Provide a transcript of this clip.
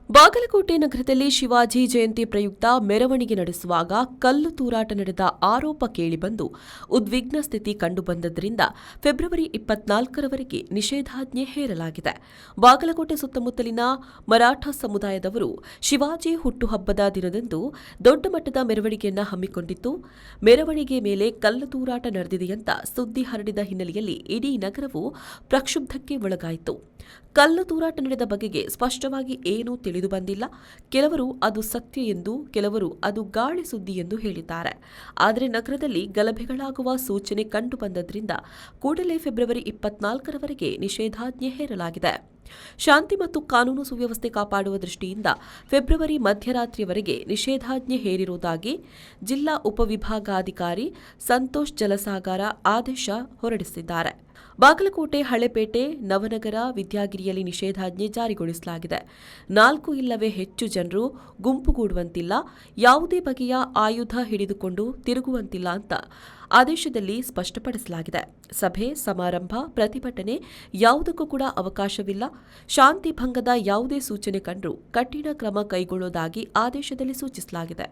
ಬಾಗಲಕೋಟೆ ನಗರದಲ್ಲಿ ಶಿವಾಜಿ ಜಯಂತಿ ಪ್ರಯುಕ್ತ ಮೆರವಣಿಗೆ ನಡೆಸುವಾಗ ಕಲ್ಲು ತೂರಾಟ ನಡೆದ ಆರೋಪ ಕೇಳಿಬಂದು ಉದ್ವಿಗ್ನ ಸ್ಥಿತಿ ಕಂಡುಬಂದದ್ದರಿಂದ ಫೆಬ್ರವರಿ 24ರವರೆಗೆ ನಿಷೇಧಾಜ್ಞೆ ಹೇರಲಾಗಿದೆ. ಬಾಗಲಕೋಟೆ ಸುತ್ತಮುತ್ತಲಿನ ಮರಾಠ ಸಮುದಾಯದವರು ಶಿವಾಜಿ ಹುಟ್ಟುಹಬ್ಬದ ದಿನದಂದು ದೊಡ್ಡ ಮಟ್ಟದ ಮೆರವಣಿಗೆಯನ್ನು ಹಮ್ಮಿಕೊಂಡಿದ್ದು, ಮೆರವಣಿಗೆ ಮೇಲೆ ಕಲ್ಲು ತೂರಾಟ ನಡೆದಿದೆಯಂತ ಸುದ್ದಿ ಹರಡಿದ ಹಿನ್ನೆಲೆಯಲ್ಲಿ ಇಡೀ ನಗರವು ಪ್ರಕ್ಷುಬ್ಧಕ್ಕೆ ಒಳಗಾಯಿತು. ಕಲ್ಲು ತೂರಾಟ ನಡೆದ ಬಗೆಗೆ ಸ್ಪಷ್ಟವಾಗಿ ಏನೂ ತಿಳಿದು ಬಂದಿಲ್ಲ. ಕೆಲವರು ಅದು ಸತ್ಯ ಎಂದು, ಕೆಲವರು ಅದು ಗಾಳಿ ಸುದ್ದಿ ಎಂದು ಹೇಳಿದ್ದಾರೆ. ಆದರೆ ನಗರದಲ್ಲಿ ಗಲಭೆಗಳಾಗುವ ಸೂಚನೆ ಕಂಡುಬಂದದ್ರಿಂದ ಕೂಡಲೇ ಫೆಬ್ರವರಿ 24ರವರೆಗೆ ನಿಷೇಧಾಜ್ಞೆ ಹೇರಲಾಗಿದೆ. ಶಾಂತಿ ಮತ್ತು ಕಾನೂನು ಸುವ್ಯವಸ್ಥೆ ಕಾಪಾಡುವ ದೃಷ್ಟಿಯಿಂದ ಫೆಬ್ರವರಿ ಮಧ್ಯರಾತ್ರಿಯವರೆಗೆ ನಿಷೇಧಾಜ್ಞೆ ಹೇರಿರುವುದಾಗಿ ಜಿಲ್ಲಾ ಉಪವಿಭಾಗಾಧಿಕಾರಿ ಸಂತೋಷ್ ಜಲಸಾಗರ ಆದೇಶ ಹೊರಡಿಸಿದ್ದಾರೆ. ಬಾಗಲಕೋಟೆ, ಹಳೆಪೇಟೆ, ನವನಗರ, ವಿದ್ಯಾಗಿರಿಯಲ್ಲಿ ನಿಷೇಧಾಜ್ಞೆ ಜಾರಿಗೊಳಿಸಲಾಗಿದೆ. 4 ಇಲ್ಲವೇ ಹೆಚ್ಚು ಜನರು ಗುಂಪುಗೂಡುವಂತಿಲ್ಲ, ಯಾವುದೇ ಬಗೆಯ ಆಯುಧ ಹಿಡಿದುಕೊಂಡು ತಿರುಗುವಂತಿಲ್ಲ ಅಂತ ಆದೇಶದಲ್ಲಿ ಸ್ಪಷ್ಟಪಡಿಸಲಾಗಿದೆ. ಸಭೆ, ಸಮಾರಂಭ, ಪ್ರತಿಭಟನೆ ಯಾವುದಕ್ಕೂ ಕೂಡ ಅವಕಾಶವಿಲ್ಲ. ಶಾಂತಿ ಭಂಗದ ಯಾವುದೇ ಸೂಚನೆ ಕಂಡರೂ ಕಠಿಣ ಕ್ರಮ ಕೈಗೊಳ್ಳುವುದಾಗಿ ಆದೇಶದಲ್ಲಿ ಸೂಚಿಸಲಾಗಿದೆ.